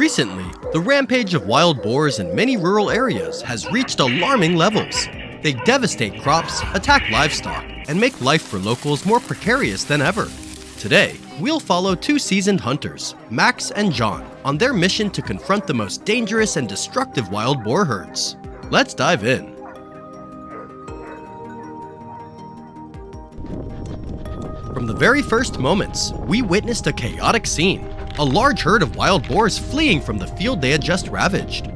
Recently, the rampage of wild boars in many rural areas has reached alarming levels. They devastate crops, attack livestock, and make life for locals more precarious than ever. Today, we'll follow two seasoned hunters, Max and John, on their mission to confront the most dangerous and destructive wild boar herds. Let's dive in. From the very first moments, we witnessed a chaotic scene, a large herd of wild boars fleeing from the field they had just ravaged.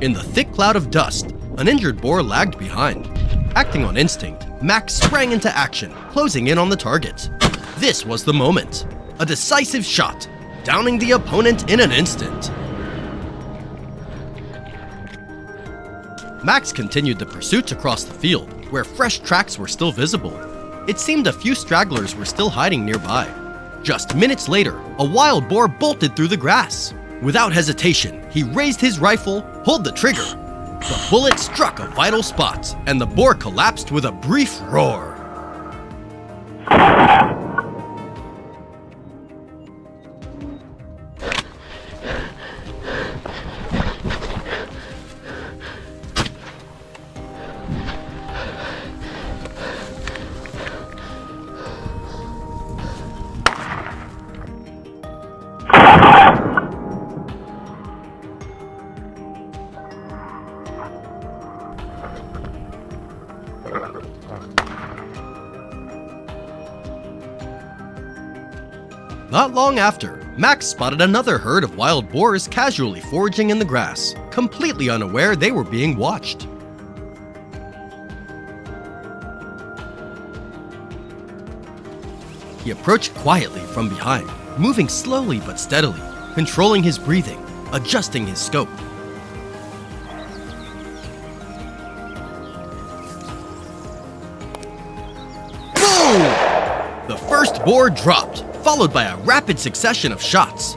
In the thick cloud of dust, an injured boar lagged behind. Acting on instinct, Max sprang into action, closing in on the target. This was the moment. A decisive shot, downing the opponent in an instant. Max continued the pursuit across the field, where fresh tracks were still visible. It seemed a few stragglers were still hiding nearby. Just minutes later, a wild boar bolted through the grass. Without hesitation, he raised his rifle, pulled the trigger. The bullet struck a vital spot, and the boar collapsed with a brief roar. Not long after, Max spotted another herd of wild boars casually foraging in the grass, completely unaware they were being watched. He approached quietly from behind, moving slowly but steadily, controlling his breathing, adjusting his scope. Boom! The first boar dropped, followed by a rapid succession of shots.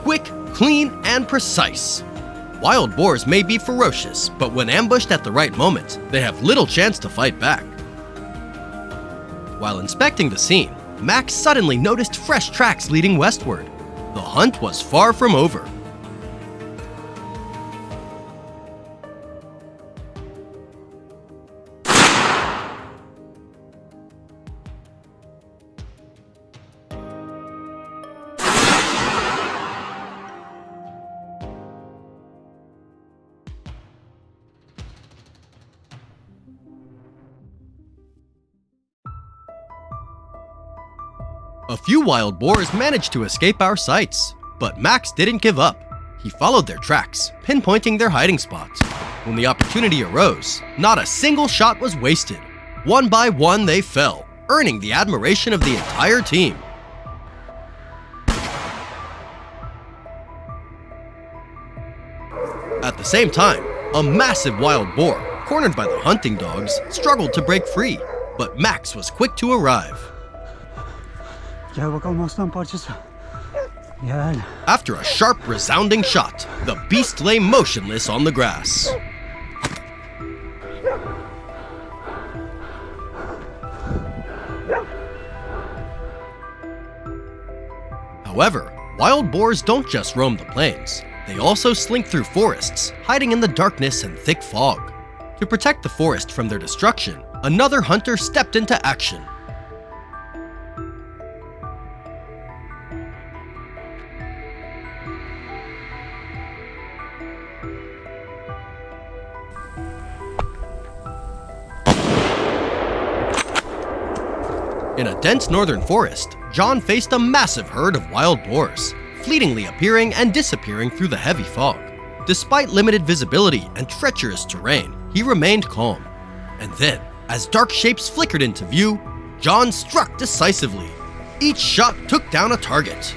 Quick, clean, and precise. Wild boars may be ferocious, but when ambushed at the right moment, they have little chance to fight back. While inspecting the scene, Max suddenly noticed fresh tracks leading westward. The hunt was far from over. A few wild boars managed to escape our sights, but Max didn't give up. He followed their tracks, pinpointing their hiding spots. When the opportunity arose, not a single shot was wasted. One by one they fell, earning the admiration of the entire team. At the same time, a massive wild boar, cornered by the hunting dogs, struggled to break free, but Max was quick to arrive. After a sharp, resounding shot, the beast lay motionless on the grass. However, wild boars don't just roam the plains. They also slink through forests, hiding in the darkness and thick fog. To protect the forest from their destruction, another hunter stepped into action. In a dense northern forest, John faced a massive herd of wild boars, fleetingly appearing and disappearing through the heavy fog. Despite limited visibility and treacherous terrain, he remained calm. And then, as dark shapes flickered into view, John struck decisively. Each shot took down a target.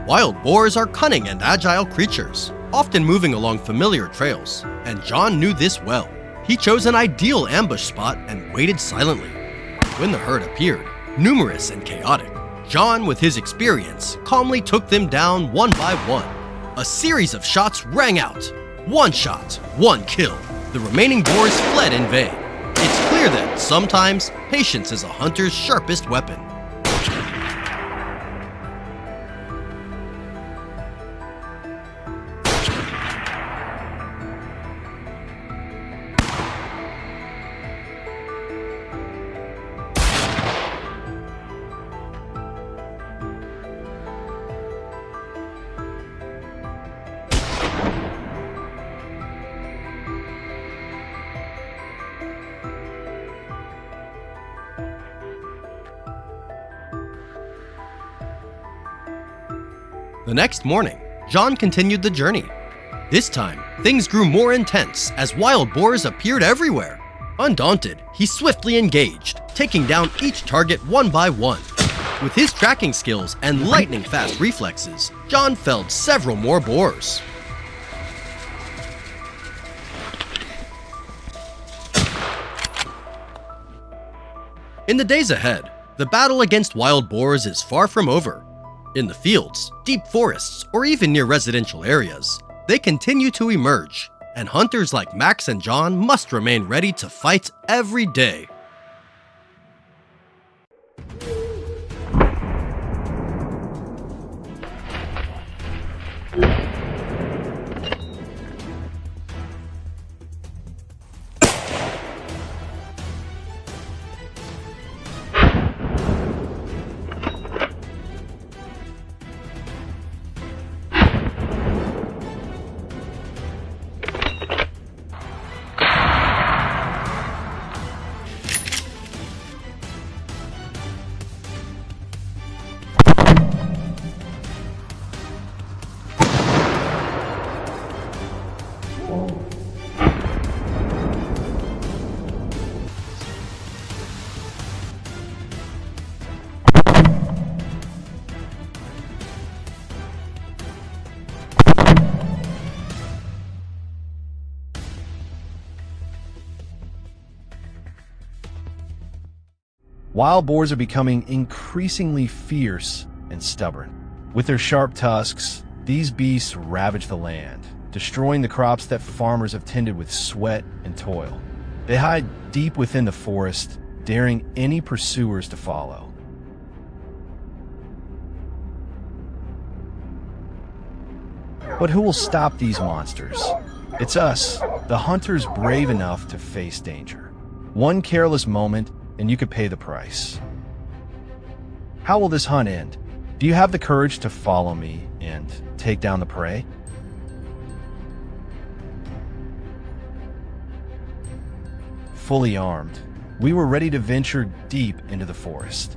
Wild boars are cunning and agile creatures, often moving along familiar trails, and John knew this well. He chose an ideal ambush spot and waited silently. When the herd appeared, numerous and chaotic, John, with his experience, calmly took them down one by one. A series of shots rang out. One shot, one kill. The remaining boars fled in vain. It's clear that sometimes patience is a hunter's sharpest weapon. The next morning, John continued the journey. This time, things grew more intense as wild boars appeared everywhere. Undaunted, he swiftly engaged, taking down each target one by one. With his tracking skills and lightning-fast reflexes, John felled several more boars. In the days ahead, the battle against wild boars is far from over. In the fields, deep forests, or even near residential areas, they continue to emerge, and hunters like Max and John must remain ready to fight every day. Wild boars are becoming increasingly fierce and stubborn. With their sharp tusks, these beasts ravage the land, destroying the crops that farmers have tended with sweat and toil. They hide deep within the forest, daring any pursuers to follow. But who will stop these monsters? It's us, the hunters brave enough to face danger. One careless moment, and you could pay the price. How will this hunt end? Do you have the courage to follow me and take down the prey? Fully armed, we were ready to venture deep into the forest.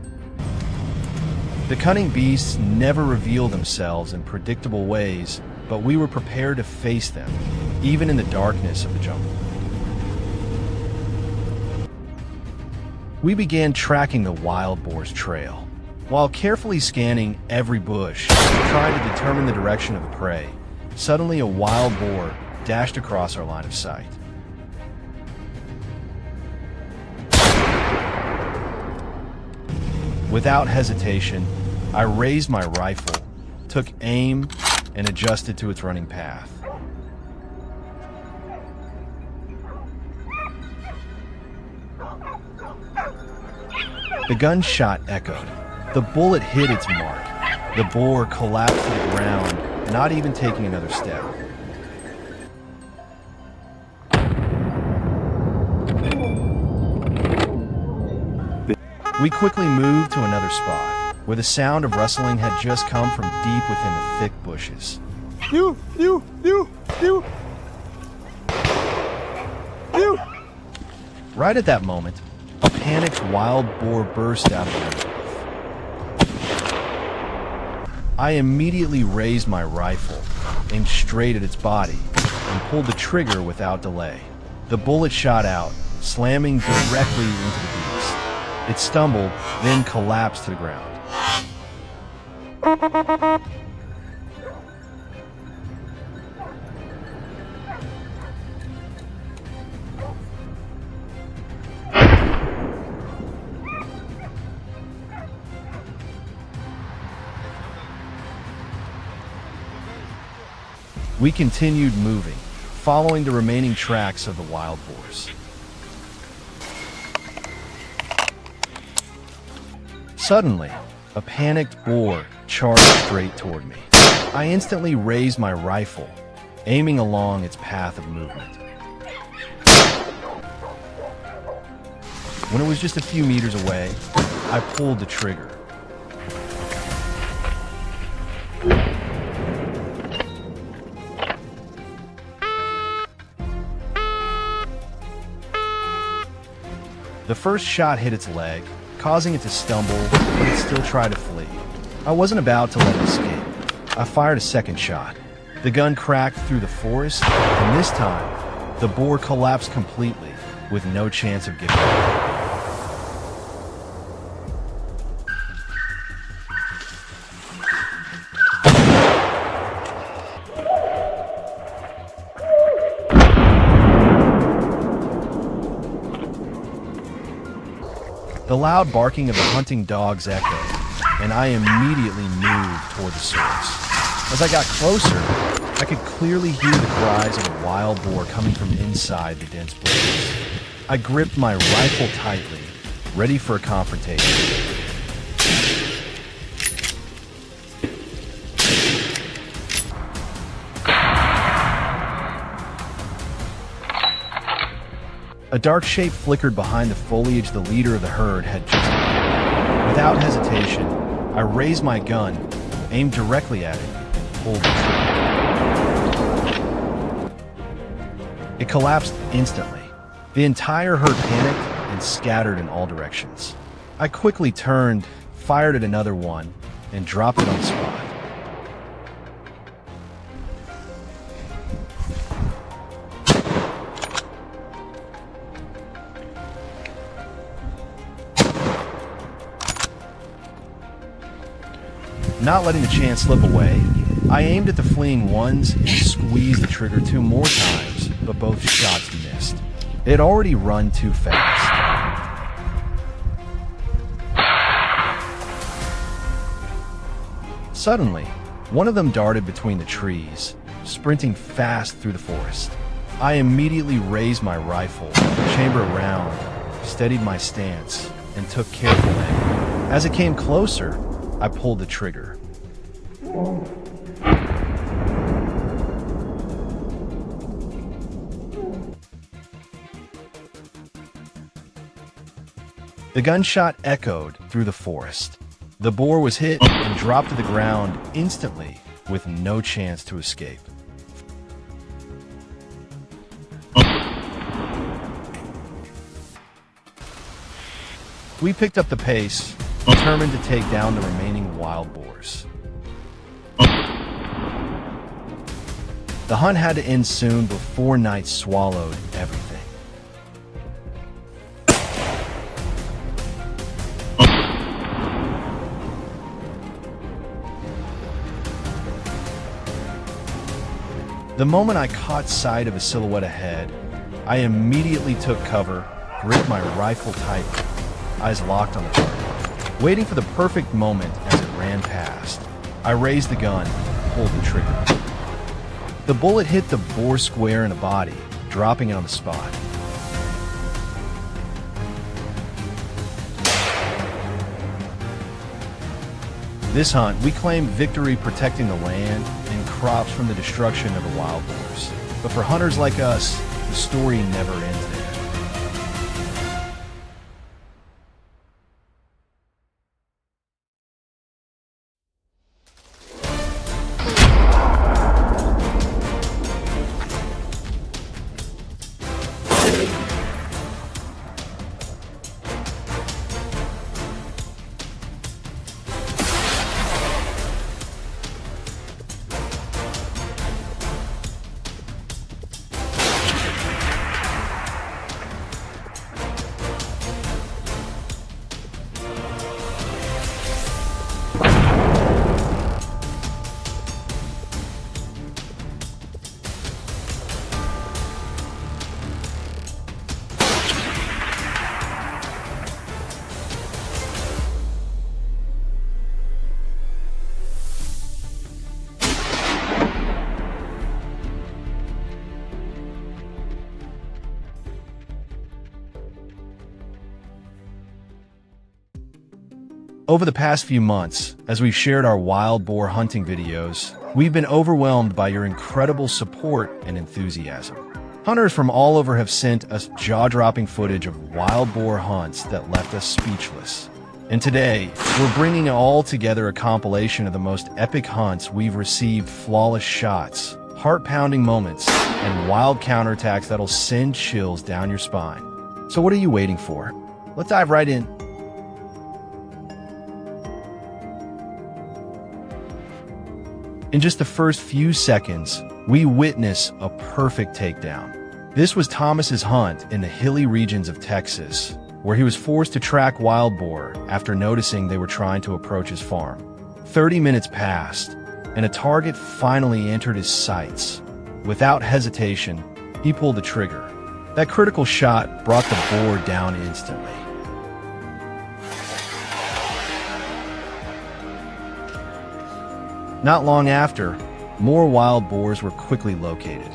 The cunning beasts never reveal themselves in predictable ways, but we were prepared to face them, even in the darkness of the jungle. We began tracking the wild boar's trail. While carefully scanning every bush, trying to determine the direction of the prey, suddenly a wild boar dashed across our line of sight. Without hesitation, I raised my rifle, took aim, and adjusted to its running path. The gunshot echoed. The bullet hit its mark. The boar collapsed to the ground, not even taking another step. We quickly moved to another spot, where the sound of rustling had just come from deep within the thick bushes. Right at that moment, a panicked wild boar burst out of the undergrowth. I immediately raised my rifle, aimed straight at its body, and pulled the trigger without delay. The bullet shot out, slamming directly into the beast. It stumbled, then collapsed to the ground. We continued moving, following the remaining tracks of the wild boars. Suddenly, a panicked boar charged straight toward me. I instantly raised my rifle, aiming along its path of movement. When it was just a few meters away, I pulled the trigger. The first shot hit its leg, causing it to stumble, but it still tried to flee. I wasn't about to let it escape. I fired a second shot. The gun cracked through the forest, and this time, the boar collapsed completely, with no chance of giving up. The loud barking of the hunting dogs echoed, and I immediately moved toward the source. As I got closer, I could clearly hear the cries of a wild boar coming from inside the dense bushes. I gripped my rifle tightly, ready for a confrontation. A dark shape flickered behind the foliage the leader of the herd had just appeared. Without hesitation, I raised my gun, aimed directly at it, and pulled the trigger. It collapsed instantly. The entire herd panicked and scattered in all directions. I quickly turned, fired at another one, and dropped it on the spot. Not letting the chance slip away, I aimed at the fleeing ones and squeezed the trigger 2 more times, but both shots missed. They had already run too fast. Suddenly, one of them darted between the trees, sprinting fast through the forest. I immediately raised my rifle, chamber round, steadied my stance, and took careful aim. As it came closer, I pulled the trigger. The gunshot echoed through the forest. The boar was hit and dropped to the ground instantly, with no chance to escape. We picked up the pace, determined to take down the remaining wild boars. The hunt had to end soon before night swallowed everything. The moment I caught sight of a silhouette ahead, I immediately took cover, gripped my rifle tight, eyes locked on the target. Waiting for the perfect moment as it ran past, I raised the gun, pulled the trigger. The bullet hit the boar square in the body, dropping it on the spot. This hunt, we claimed victory protecting the land and crops from the destruction of the wild boars. But for hunters like us, the story never ends there. Over the past few months, as we've shared our wild boar hunting videos, we've been overwhelmed by your incredible support and enthusiasm. Hunters from all over have sent us jaw-dropping footage of wild boar hunts that left us speechless. And today, we're bringing all together a compilation of the most epic hunts we've received: flawless shots, heart-pounding moments, and wild counterattacks that'll send chills down your spine. So what are you waiting for? Let's dive right in. In just the first few seconds, we witness a perfect takedown. This was Thomas's hunt in the hilly regions of Texas, where he was forced to track wild boar after noticing they were trying to approach his farm. 30 minutes passed, and a target finally entered his sights. Without hesitation, he pulled the trigger. That critical shot brought the boar down instantly. Not long after, more wild boars were quickly located.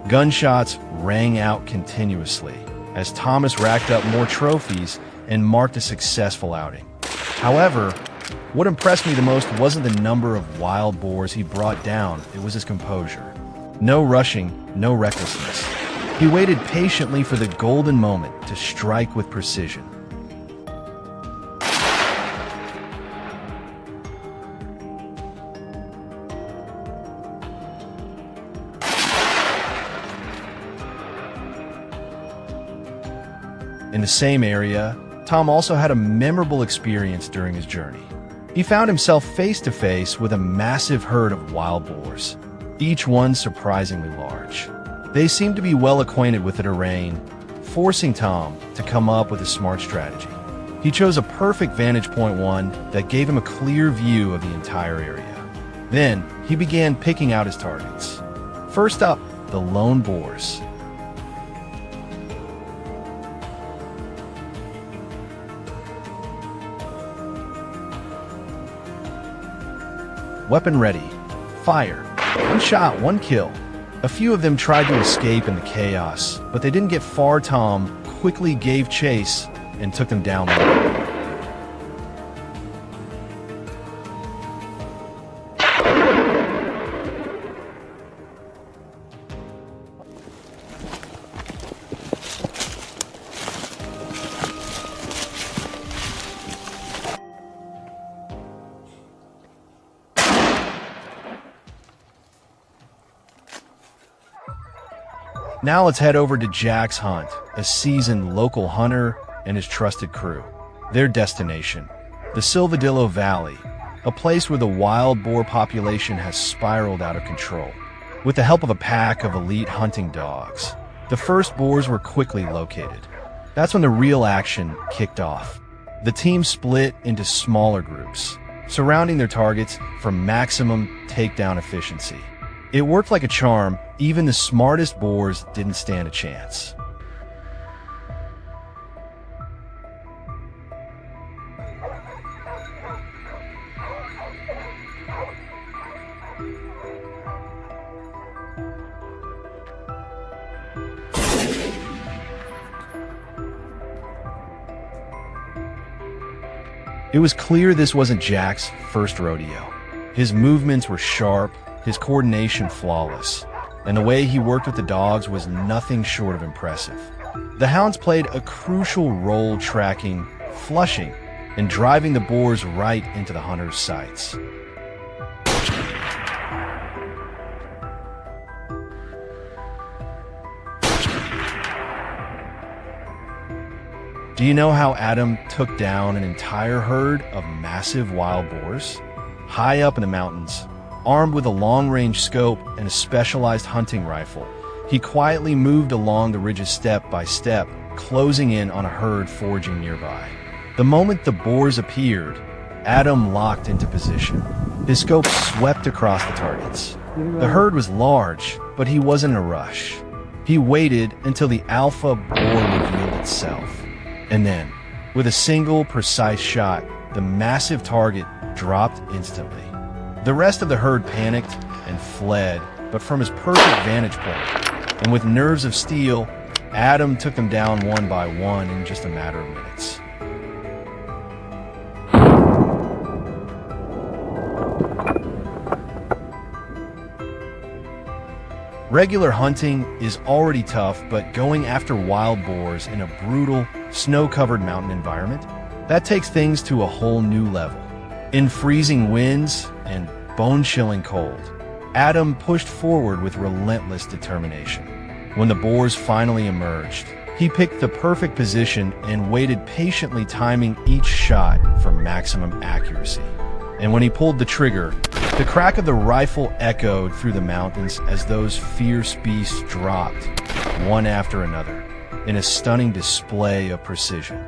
Gunshots rang out continuously as Thomas racked up more trophies and marked a successful outing. However, what impressed me the most wasn't the number of wild boars he brought down, it was his composure. No rushing, no recklessness. He waited patiently for the golden moment to strike with precision. In the same area, Tom also had a memorable experience during his journey. He found himself face to face with a massive herd of wild boars, each one surprisingly large. They seemed to be well acquainted with the terrain, forcing Tom to come up with a smart strategy. He chose a perfect vantage point, one that gave him a clear view of the entire area. Then, he began picking out his targets. First up, the lone boars. Weapon ready. Fire. One shot, one kill. A few of them tried to escape in the chaos, but they didn't get far. Tom quickly gave chase and took them down. Now let's head over to Jack's hunt, a seasoned local hunter and his trusted crew. Their destination, the Silvadillo Valley, a place where the wild boar population has spiraled out of control. With the help of a pack of elite hunting dogs, the first boars were quickly located. That's when the real action kicked off. The team split into smaller groups, surrounding their targets for maximum takedown efficiency. It worked like a charm. Even the smartest boars didn't stand a chance. It was clear this wasn't Jack's first rodeo. His movements were sharp, his coordination flawless, and the way he worked with the dogs was nothing short of impressive. The hounds played a crucial role tracking, flushing, and driving the boars right into the hunter's sights. Do you know how Adam took down an entire herd of massive wild boars? High up in the mountains, armed with a long-range scope and a specialized hunting rifle, he quietly moved along the ridges step by step, closing in on a herd foraging nearby. The moment the boars appeared, Adam locked into position. His scope swept across the targets. The herd was large, but he wasn't in a rush. He waited until the alpha boar revealed itself. And then, with a single precise shot, the massive target dropped instantly. The rest of the herd panicked and fled, but from his perfect vantage point, and with nerves of steel, Adam took them down one by one in just a matter of minutes. Regular hunting is already tough, but going after wild boars in a brutal, snow-covered mountain environment, that takes things to a whole new level. In freezing winds and bone-chilling cold, Adam pushed forward with relentless determination. When the boars finally emerged, he picked the perfect position and waited patiently, timing each shot for maximum accuracy. And when he pulled the trigger, the crack of the rifle echoed through the mountains as those fierce beasts dropped, one after another, in a stunning display of precision.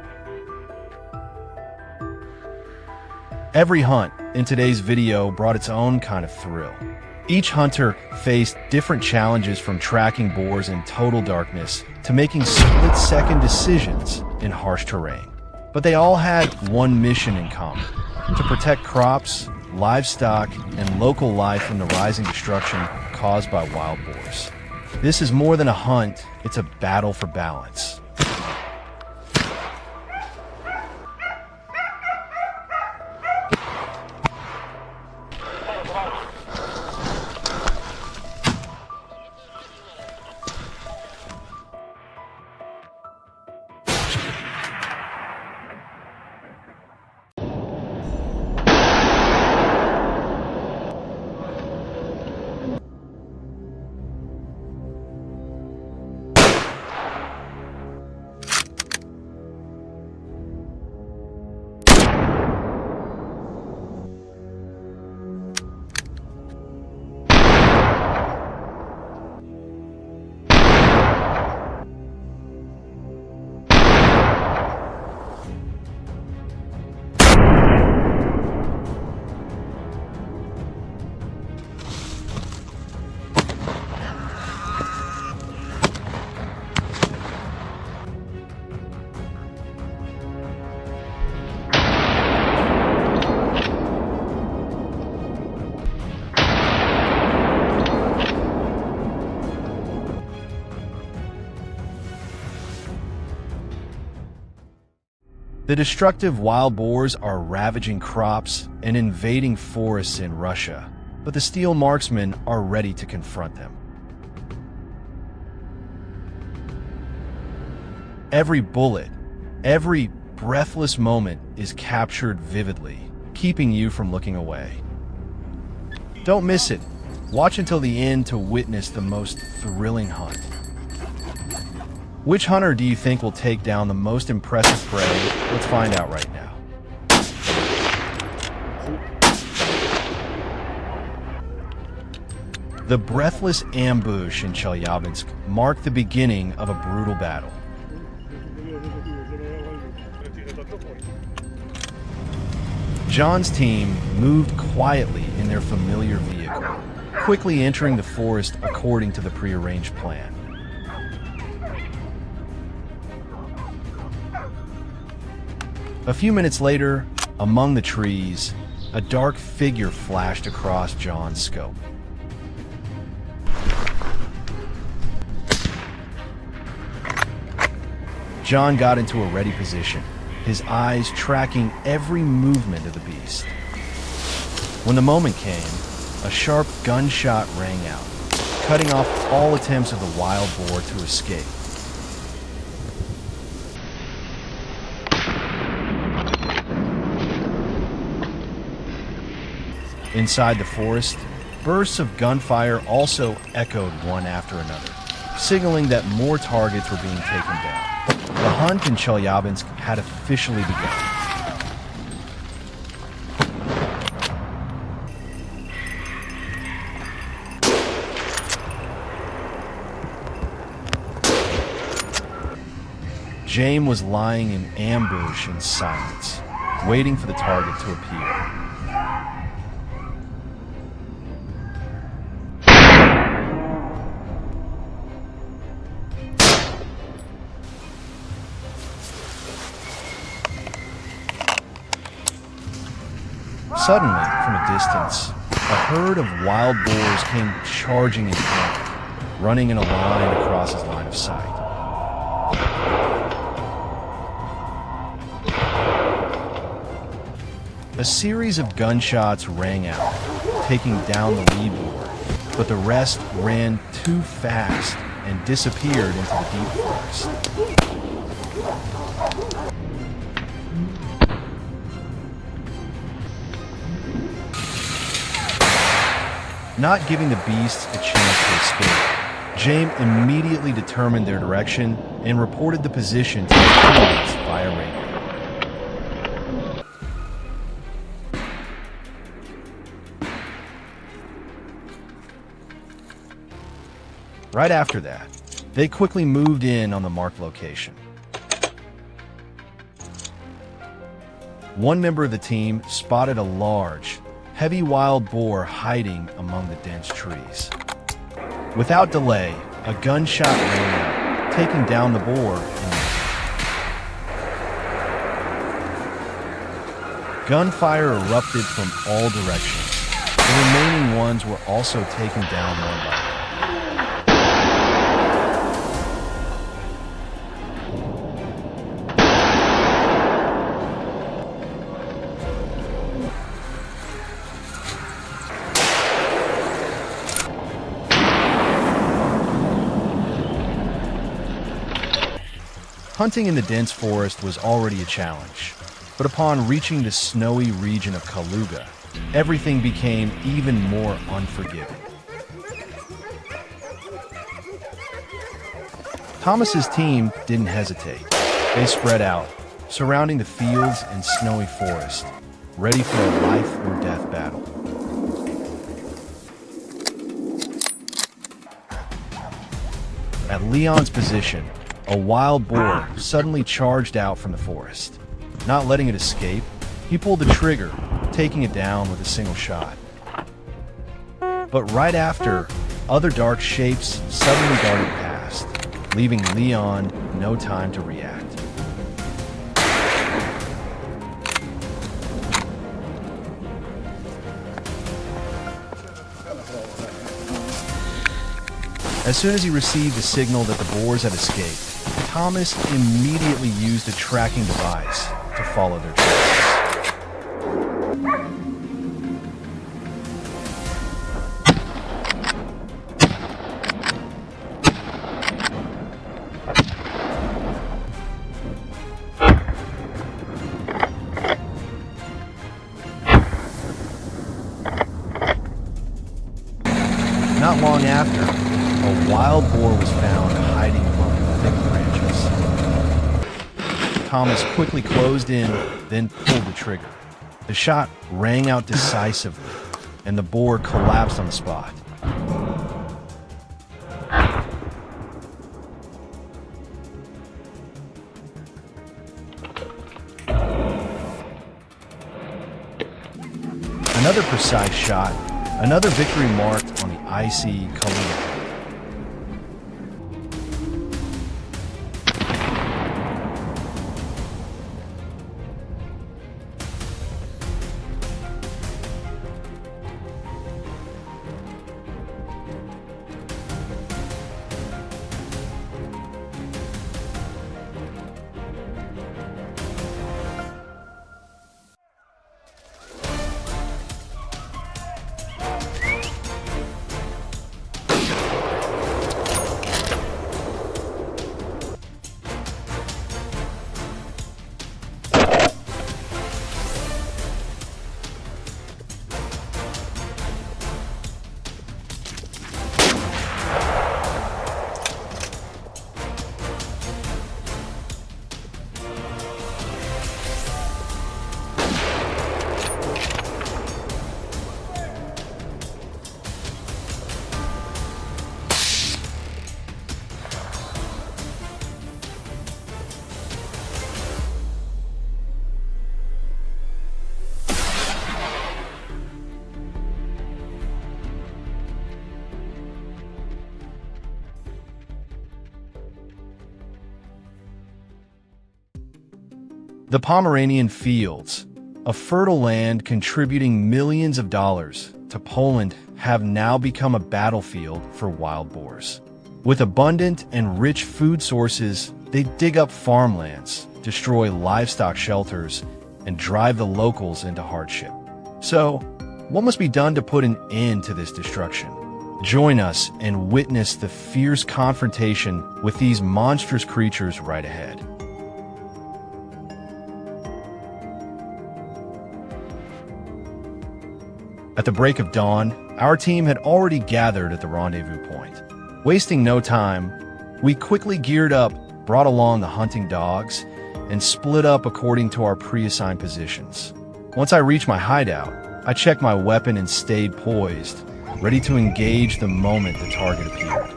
Every hunt in today's video brought its own kind of thrill. Each hunter faced different challenges, from tracking boars in total darkness to making split-second decisions in harsh terrain. But they all had one mission in common: to protect crops, livestock, and local life from the rising destruction caused by wild boars. This is more than a hunt, it's a battle for balance. The destructive wild boars are ravaging crops and invading forests in Russia, but the steel marksmen are ready to confront them. Every bullet, every breathless moment is captured vividly, keeping you from looking away. Don't miss it. Watch until the end to witness the most thrilling hunt. Which hunter do you think will take down the most impressive prey? Let's find out right now. The breathless ambush in Chelyabinsk marked the beginning of a brutal battle. John's team moved quietly in their familiar vehicle, quickly entering the forest according to the prearranged plan. A few minutes later, among the trees, a dark figure flashed across John's scope. John got into a ready position, his eyes tracking every movement of the beast. When the moment came, a sharp gunshot rang out, cutting off all attempts of the wild boar to escape. Inside the forest, bursts of gunfire also echoed one after another, signaling that more targets were being taken down. The hunt in Chelyabinsk had officially begun. James was lying in ambush in silence, waiting for the target to appear. Suddenly, from a distance, a herd of wild boars came charging in front, running in a line across his line of sight. A series of gunshots rang out, taking down the lead boar, but the rest ran too fast and disappeared into the deep forest. Not giving the beasts a chance to escape, James immediately determined their direction and reported the position to his teammates via radio. Right after that, they quickly moved in on the marked location. One member of the team spotted a large, heavy wild boar hiding among the dense trees. Without delay, a gunshot rang out, taking down the boar. Gunfire erupted from all directions. The remaining ones were also taken down one by one. Hunting in the dense forest was already a challenge, but upon reaching the snowy region of Kuga, everything became even more unforgiving. Thomas's team didn't hesitate. They spread out, surrounding the fields and snowy forest, ready for a life or death battle. At Leon's position, a wild boar suddenly charged out from the forest. Not letting it escape, he pulled the trigger, taking it down with a single shot. But right after, other dark shapes suddenly darted past, leaving Leon no time to react. As soon as he received the signal that the boars had escaped, Thomas immediately used a tracking device to follow their traces. Not long after, a wild boar was found hiding among thick branches. Thomas quickly closed in, then pulled the trigger. The shot rang out decisively, and the boar collapsed on the spot. Another precise shot, another victory marked on the icy Calabria. The Pomeranian fields, a fertile land contributing millions of dollars to Poland, have now become a battlefield for wild boars. With abundant and rich food sources, they dig up farmlands, destroy livestock shelters, and drive the locals into hardship. So, what must be done to put an end to this destruction? Join us and witness the fierce confrontation with these monstrous creatures right ahead. At the break of dawn, our team had already gathered at the rendezvous point. Wasting no time, we quickly geared up, brought along the hunting dogs, and split up according to our pre-assigned positions. Once I reached my hideout, I checked my weapon and stayed poised, ready to engage the moment the target appeared.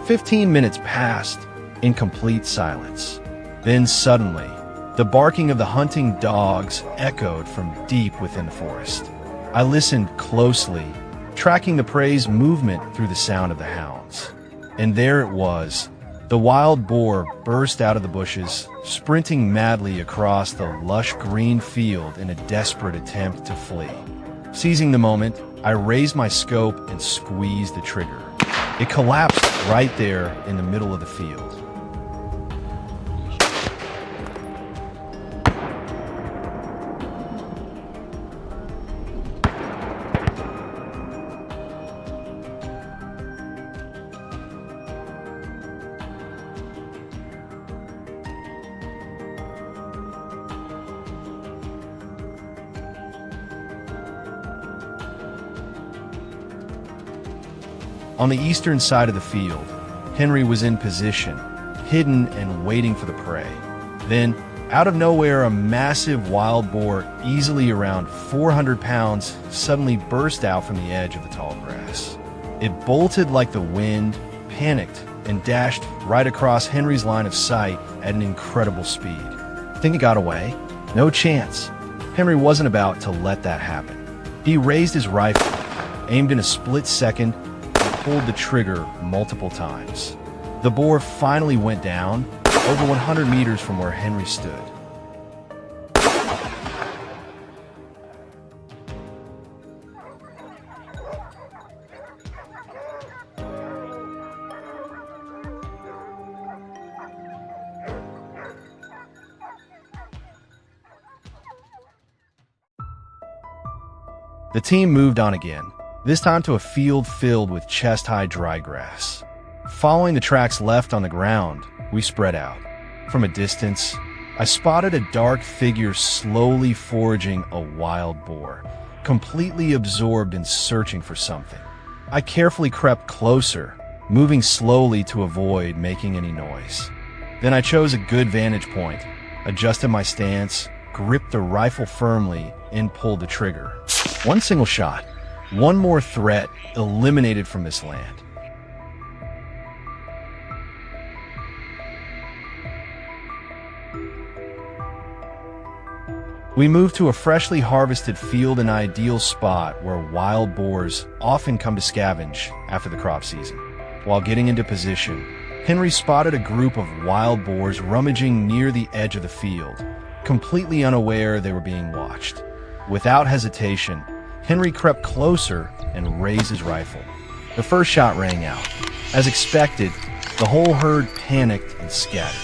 15 minutes passed in complete silence. Then suddenly, the barking of the hunting dogs echoed from deep within the forest. I listened closely, tracking the prey's movement through the sound of the hounds. And there it was. The wild boar burst out of the bushes, sprinting madly across the lush green field in a desperate attempt to flee. Seizing the moment, I raised my scope and squeezed the trigger. It collapsed right there in the middle of the field. On the eastern side of the field, Henry was in position, hidden and waiting for the prey. Then, out of nowhere, a massive wild boar, easily around 400 pounds, suddenly burst out from the edge of the tall grass. It bolted like the wind, panicked, and dashed right across Henry's line of sight at an incredible speed. Think it got away? No chance. Henry wasn't about to let that happen. He raised his rifle, aimed in a split second, pulled the trigger multiple times. The boar finally went down, over 100 meters from where Henry stood. The team moved on again, this time to a field filled with chest-high dry grass. Following the tracks left on the ground, we spread out. From a distance, I spotted a dark figure slowly foraging a wild boar, completely absorbed in searching for something. I carefully crept closer, moving slowly to avoid making any noise. Then I chose a good vantage point, adjusted my stance, gripped the rifle firmly, and pulled the trigger. One single shot. One more threat eliminated from this land. We moved to a freshly harvested field, an ideal spot where wild boars often come to scavenge after the crop season. While getting into position, Henry spotted a group of wild boars rummaging near the edge of the field, completely unaware they were being watched. Without hesitation, Henry crept closer and raised his rifle. The first shot rang out. As expected, the whole herd panicked and scattered.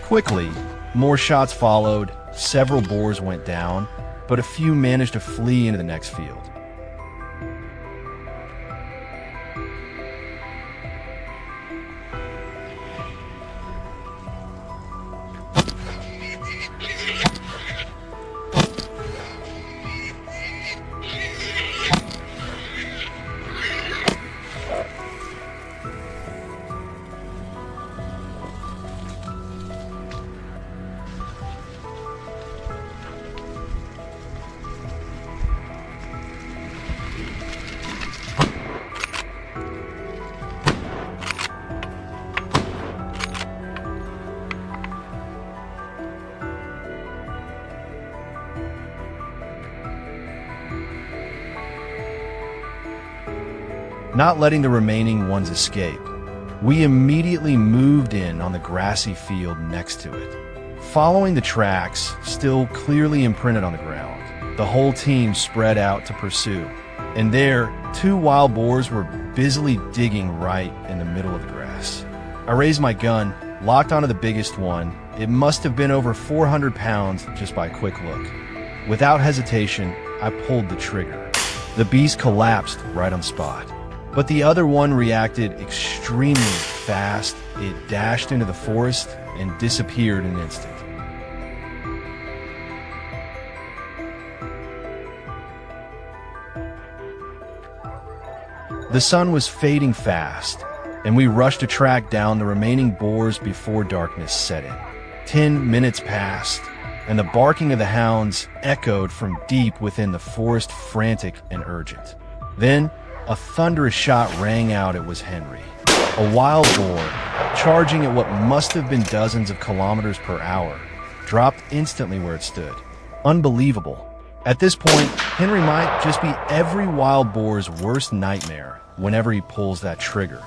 Quickly, more shots followed, several boars went down, but a few managed to flee into the next field. Not letting the remaining ones escape, we immediately moved in on the grassy field next to it. Following the tracks, still clearly imprinted on the ground, the whole team spread out to pursue. And there, two wild boars were busily digging right in the middle of the grass. I raised my gun, locked onto the biggest one. It must have been over 400 pounds just by a quick look. Without hesitation, I pulled the trigger. The beast collapsed right on spot. But the other one reacted extremely fast. It dashed into the forest and disappeared in an instant. The sun was fading fast, and we rushed to track down the remaining boars before darkness set in. 10 minutes passed, and the barking of the hounds echoed from deep within the forest, frantic and urgent. Then, a thunderous shot rang out. It was Henry, a wild boar, charging at what must have been dozens of kilometers per hour, dropped instantly where it stood. Unbelievable. At this point, Henry might just be every wild boar's worst nightmare whenever he pulls that trigger.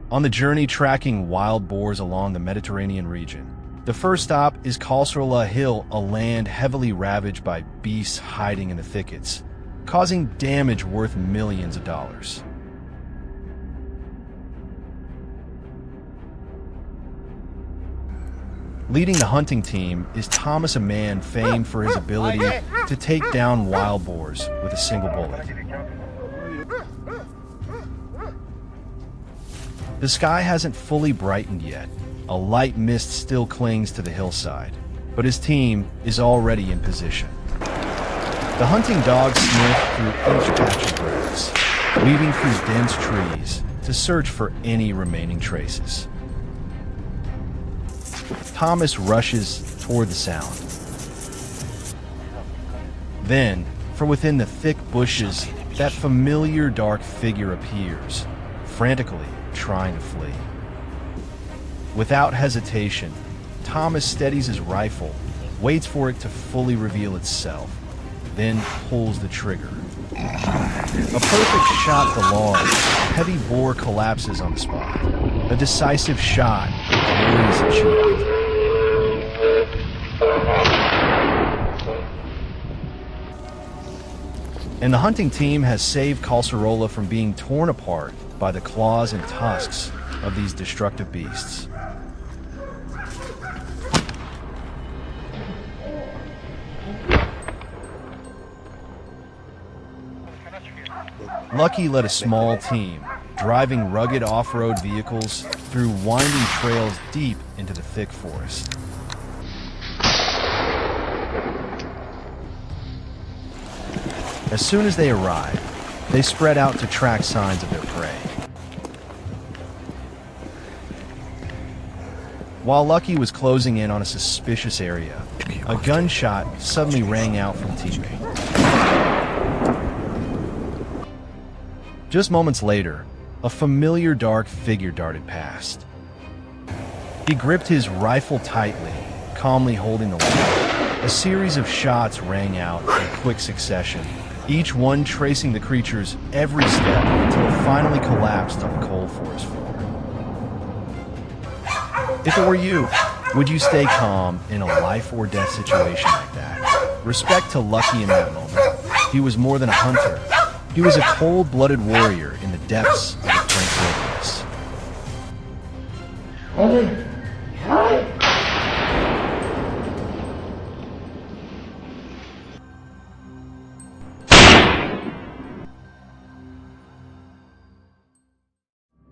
On the journey tracking wild boars along the Mediterranean region, the first stop is Calabria Hill, a land heavily ravaged by beasts hiding in the thickets, causing damage worth millions of dollars. Leading the hunting team is Thomas, a man famed for his ability to take down wild boars with a single bullet. The sky hasn't fully brightened yet. A light mist still clings to the hillside, but his team is already in position. The hunting dogs sniff through each patch of grass, weaving through dense trees to search for any remaining traces. Thomas rushes toward the sound. Then, from within the thick bushes, that familiar dark figure appears, frantically trying to flee. Without hesitation, Thomas steadies his rifle, waits for it to fully reveal itself, then pulls the trigger. A perfect shot at the large, heavy boar collapses on the spot. A decisive shot, glorious achievement. And the hunting team has saved Calabria from being torn apart by the claws and tusks of these destructive beasts. Lucky led a small team, driving rugged off-road vehicles through winding trails deep into the thick forest. As soon as they arrived, they spread out to track signs of their prey. While Lucky was closing in on a suspicious area, a gunshot suddenly rang out from a teammate. Just moments later, a familiar dark figure darted past. He gripped his rifle tightly, calmly holding the weapon. A series of shots rang out in quick succession, each one tracing the creature's every step until it finally collapsed on the cold forest floor. If it were you, would you stay calm in a life-or-death situation like that? Respect to Lucky in that moment. He was more than a hunter. He was a cold-blooded warrior in the depths of the French wilderness.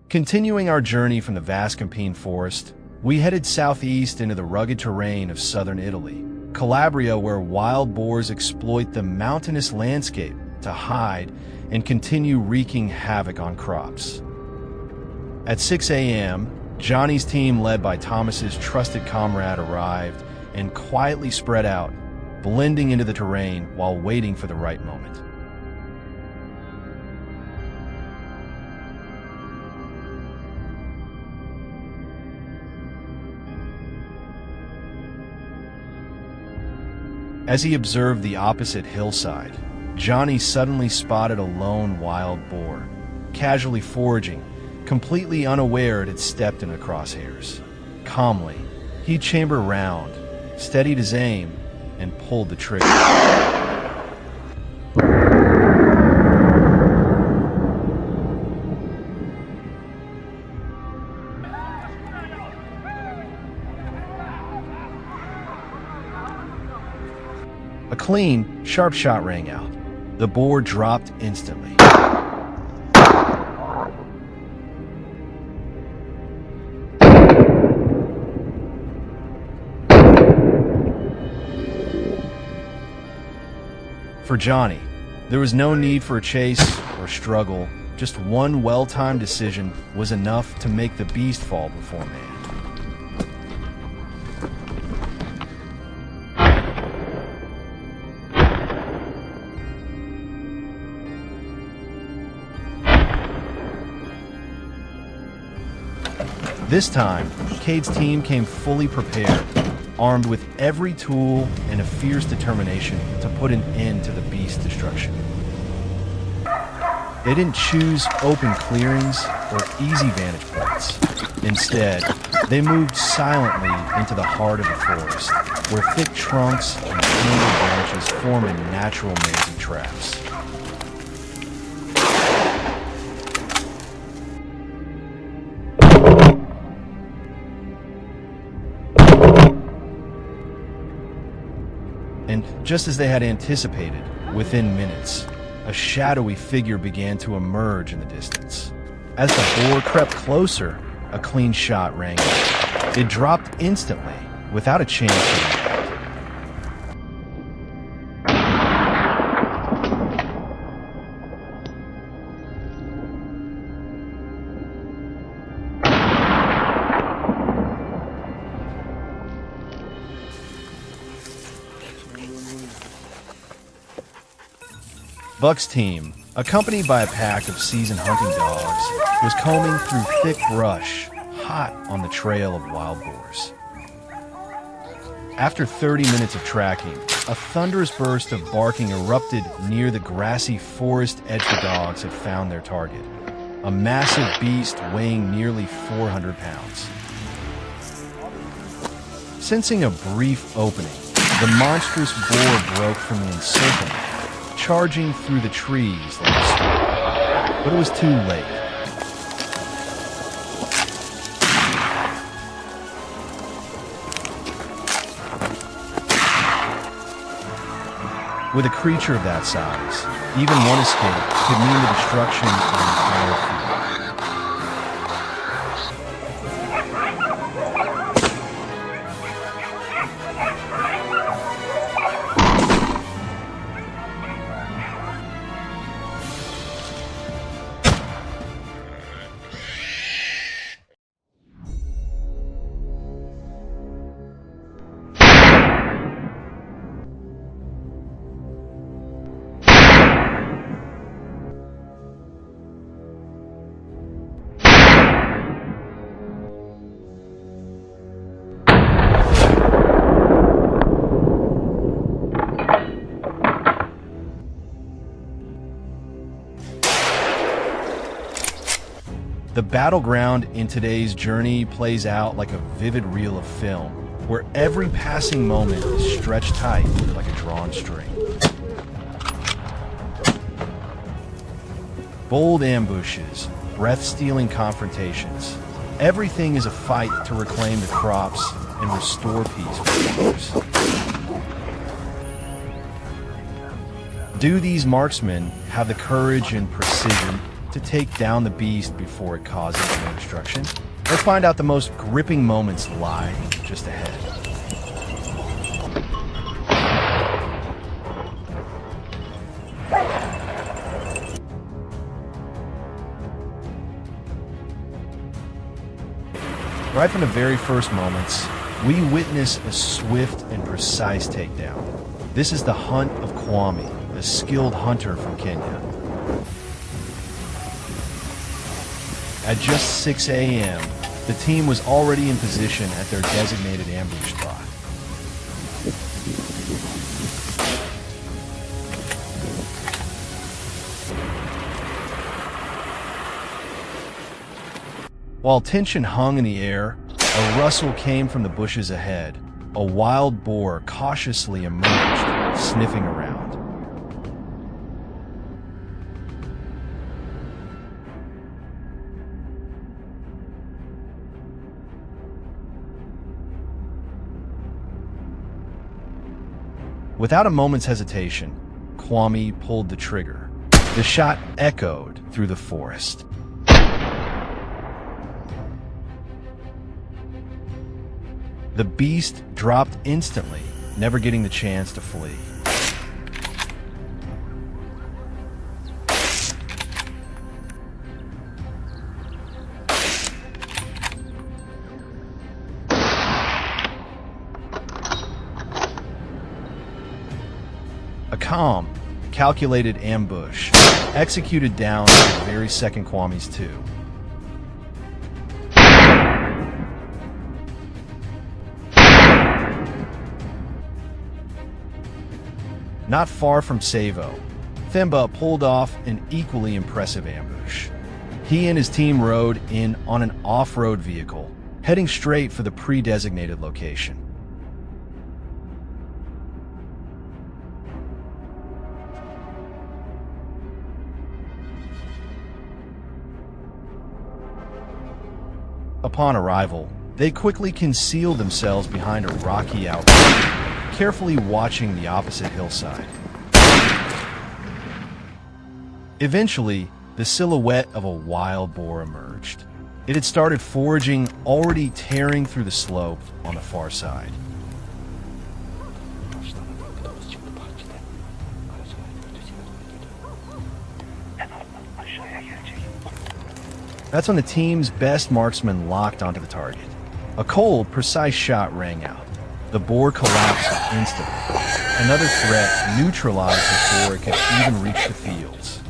Continuing our journey from the vast Campine forest, we headed southeast into the rugged terrain of southern Italy, Calabria, where wild boars exploit the mountainous landscape to hide and continue wreaking havoc on crops. At 6 a.m., Johnny's team, led by Thomas's trusted comrade, arrived and quietly spread out, blending into the terrain while waiting for the right moment. As he observed the opposite hillside, Johnny suddenly spotted a lone wild boar, casually foraging, completely unaware it had stepped in the crosshairs. Calmly, he chambered round, steadied his aim, and pulled the trigger. A clean, sharp shot rang out. The boar dropped instantly. For Johnny, there was no need for a chase or struggle. Just one well-timed decision was enough to make the beast fall before man. This time, Cade's team came fully prepared, armed with every tool and a fierce determination to put an end to the beast's destruction. They didn't choose open clearings or easy vantage points. Instead, they moved silently into the heart of the forest, where thick trunks and tangled branches form a natural maze of traps. And just as they had anticipated, within minutes, a shadowy figure began to emerge in the distance. As the boar crept closer, a clean shot rang out. It dropped instantly, without a chance to react. Buck's team, accompanied by a pack of seasoned hunting dogs, was combing through thick brush, hot on the trail of wild boars. After 30 minutes of tracking, a thunderous burst of barking erupted near the grassy forest edge. The dogs had found their target, a massive beast weighing nearly 400 pounds. Sensing a brief opening, the monstrous boar broke from the encirclement, charging through the trees like a storm. But it was too late. With a creature of that size, even one escape could mean the destruction of an entire field. The battleground in today's journey plays out like a vivid reel of film, where every passing moment is stretched tight like a drawn string. Bold ambushes, breath-stealing confrontations. Everything is a fight to reclaim the crops and restore peace for farmers. Do these marksmen have the courage and precision to take down the beast before it causes more destruction? Let's find out the most gripping moments lie just ahead. Right from the very first moments, we witness a swift and precise takedown. This is the hunt of Kwame, a skilled hunter from Kenya. At just 6 a.m., the team was already in position at their designated ambush spot. While tension hung in the air, a rustle came from the bushes ahead. A wild boar cautiously emerged, sniffing around. Without a moment's hesitation, Kwame pulled the trigger. The shot echoed through the forest. The beast dropped instantly, never getting the chance to flee. A calm, calculated ambush, executed down to the very second Kwame's two. Not far from Savo, Themba pulled off an equally impressive ambush. He and his team rode in on an off-road vehicle, heading straight for the pre-designated location. Upon arrival, they quickly concealed themselves behind a rocky outcrop, carefully watching the opposite hillside. Eventually, the silhouette of a wild boar emerged. It had started foraging, already tearing through the slope on the far side. That's when the team's best marksman locked onto the target. A cold, precise shot rang out. The boar collapsed instantly. Another threat neutralized before it could even reach the fields.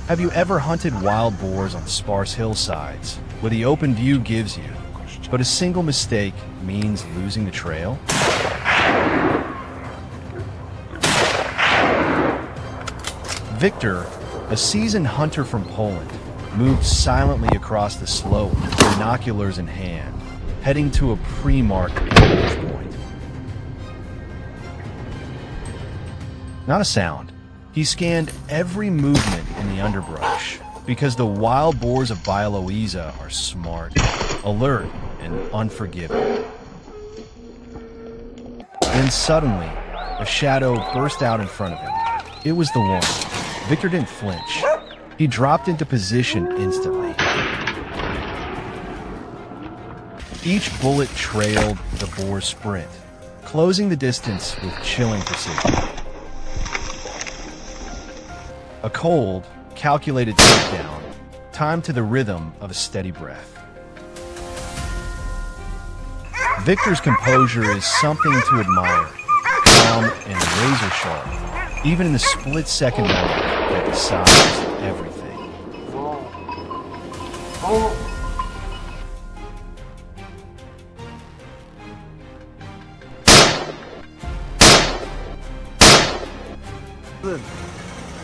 Have you ever hunted wild boars on sparse hillsides, where the open view gives you, but a single mistake means losing the trail? Victor, a seasoned hunter from Poland, moved silently across the slope, binoculars in hand, heading to a pre-marked ambush point. Not a sound. He scanned every movement in the underbrush, because the wild boars of Bialowieza are smart, alert, and unforgiving. Then suddenly, a shadow burst out in front of him. It was the one. Victor didn't flinch. He dropped into position instantly. Each bullet trailed the boar's sprint, closing the distance with chilling precision. A cold, calculated takedown, timed to the rhythm of a steady breath. Victor's composure is something to admire, calm and razor sharp, even in the split-second moment that decides everything.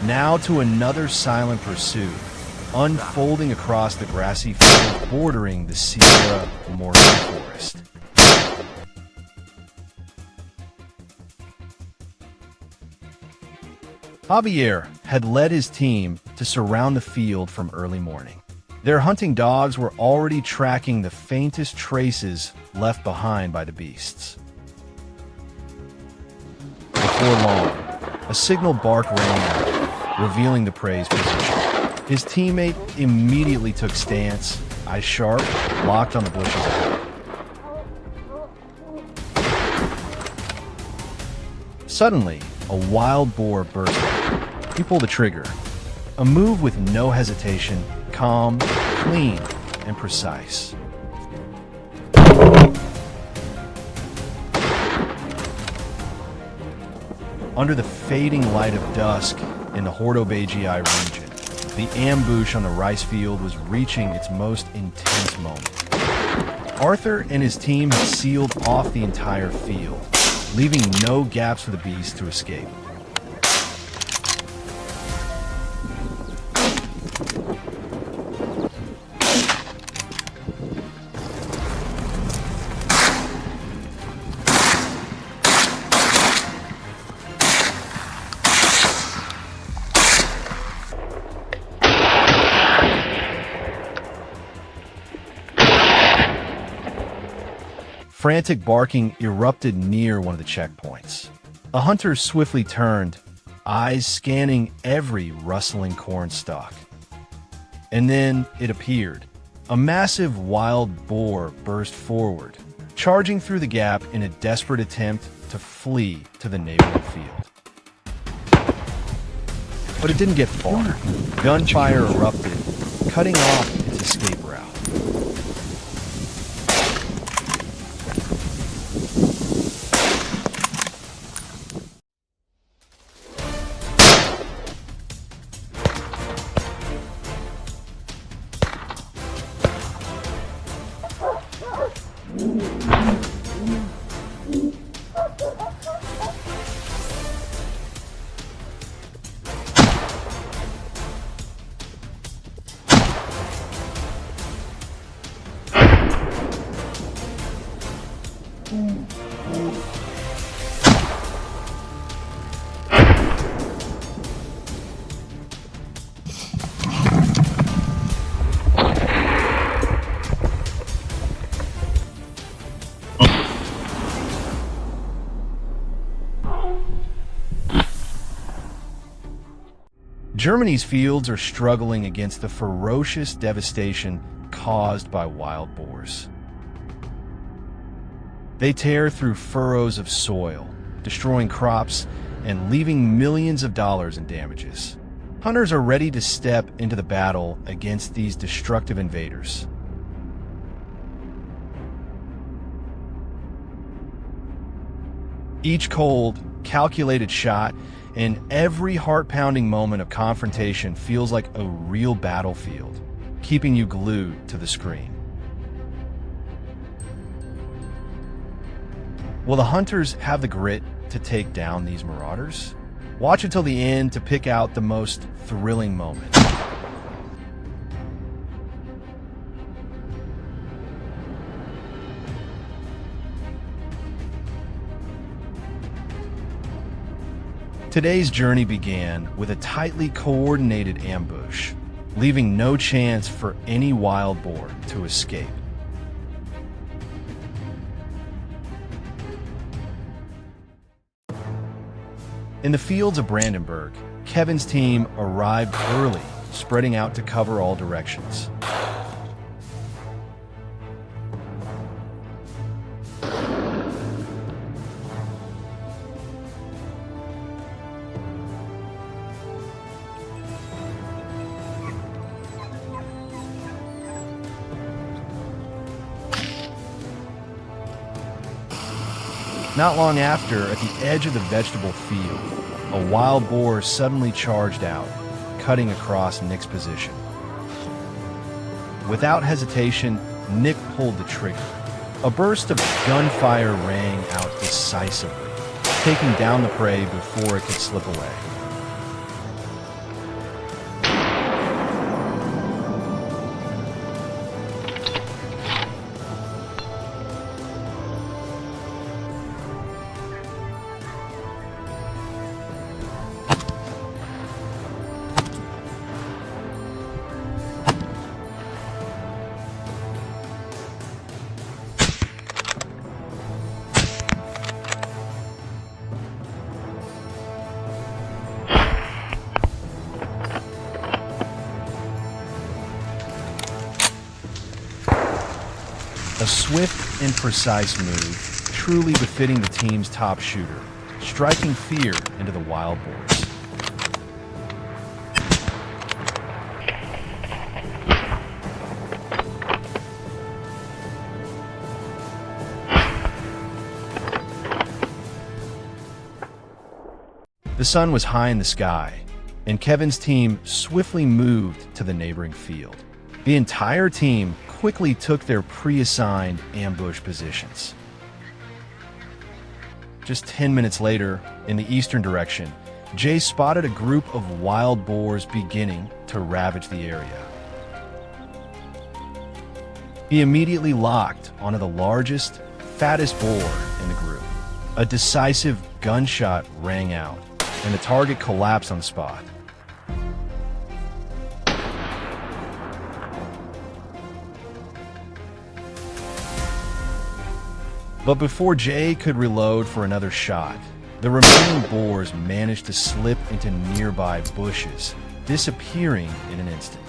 Now to another silent pursuit, unfolding across the grassy field bordering the Sierra Morena forest. Javier had led his team to surround the field from early morning. Their hunting dogs were already tracking the faintest traces left behind by the beasts. Before long, a signal bark rang out, revealing the prey's position. His teammate immediately took stance, eyes sharp, locked on the bushes ahead. Suddenly, a wild boar burst out. He pulled the trigger, a move with no hesitation, calm, clean, and precise. Under the fading light of dusk in the Hordobagi region, the ambush on the rice field was reaching its most intense moment. Arthur and his team had sealed off the entire field, leaving no gaps for the beasts to escape. Frantic barking erupted near one of the checkpoints. A hunter swiftly turned, eyes scanning every rustling corn stalk. And then it appeared. A massive wild boar burst forward, charging through the gap in a desperate attempt to flee to the neighboring field. But it didn't get far. Gunfire erupted, cutting off its escape route. Germany's fields are struggling against the ferocious devastation caused by wild boars. They tear through furrows of soil, destroying crops and leaving millions of dollars in damages. Hunters are ready to step into the battle against these destructive invaders. Each cold, calculated shot and every heart-pounding moment of confrontation feels like a real battlefield, keeping you glued to the screen. Will the hunters have the grit to take down these marauders? Watch until the end to pick out the most thrilling moment. Today's journey began with a tightly coordinated ambush, leaving no chance for any wild boar to escape. In the fields of Brandenburg, Kevin's team arrived early, spreading out to cover all directions. Not long after, at the edge of the vegetable field, a wild boar suddenly charged out, cutting across Nick's position. Without hesitation, Nick pulled the trigger. A burst of gunfire rang out decisively, taking down the prey before it could slip away. A swift and precise move, truly befitting the team's top shooter, striking fear into the wild boars. The sun was high in the sky, and Kevin's team swiftly moved to the neighboring field. The entire team quickly took their pre-assigned ambush positions. Just 10 minutes later, in the eastern direction, Jay spotted a group of wild boars beginning to ravage the area. He immediately locked onto the largest, fattest boar in the group. A decisive gunshot rang out, and the target collapsed on the spot. But before Jay could reload for another shot, the remaining boars managed to slip into nearby bushes, disappearing in an instant.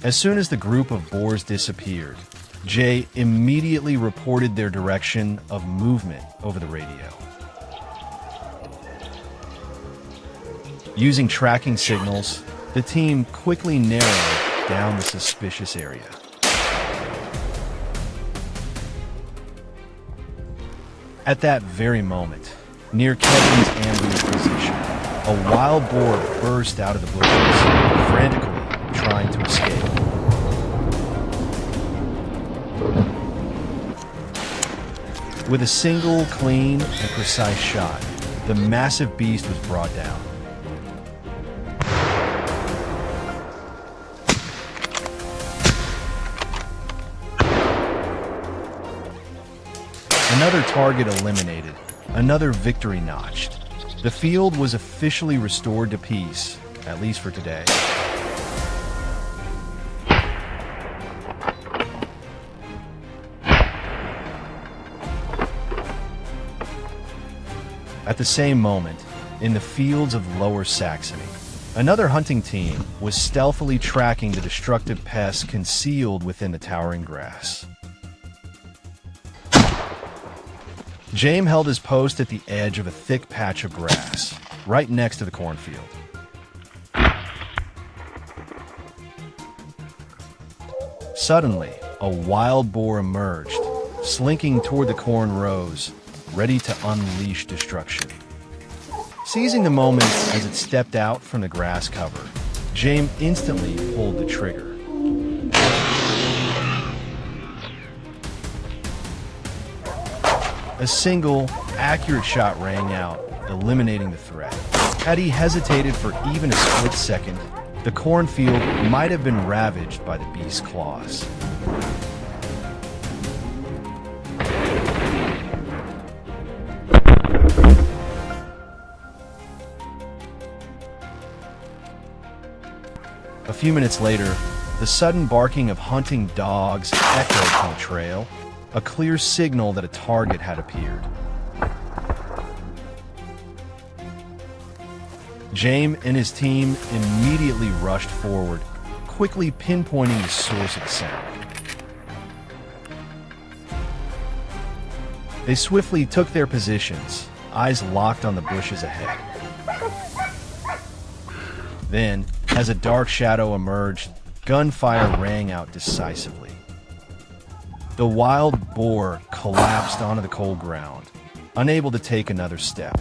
As soon as the group of boars disappeared, Jay immediately reported their direction of movement over the radio. Using tracking signals, the team quickly narrowed down the suspicious area. At that very moment, near Kevin's ambush position, a wild boar burst out of the bushes, frantically trying to escape. With a single, clean, and precise shot, the massive beast was brought down. Another target eliminated, another victory notched. The field was officially restored to peace, at least for today. At the same moment, in the fields of Lower Saxony, another hunting team was stealthily tracking the destructive pests concealed within the towering grass. James held his post at the edge of a thick patch of grass, right next to the cornfield. Suddenly, a wild boar emerged, slinking toward the corn rows, ready to unleash destruction. Seizing the moment as it stepped out from the grass cover, James instantly pulled the trigger. A single, accurate shot rang out, eliminating the threat. Had he hesitated for even a split second, the cornfield might have been ravaged by the beast's claws. A few minutes later, the sudden barking of hunting dogs echoed from the trail, a clear signal that a target had appeared. James and his team immediately rushed forward, quickly pinpointing the source of the sound. They swiftly took their positions, eyes locked on the bushes ahead. Then, as a dark shadow emerged, gunfire rang out decisively. The wild boar collapsed onto the cold ground, unable to take another step.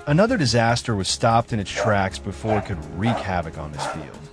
Another disaster was stopped in its tracks before it could wreak havoc on this field.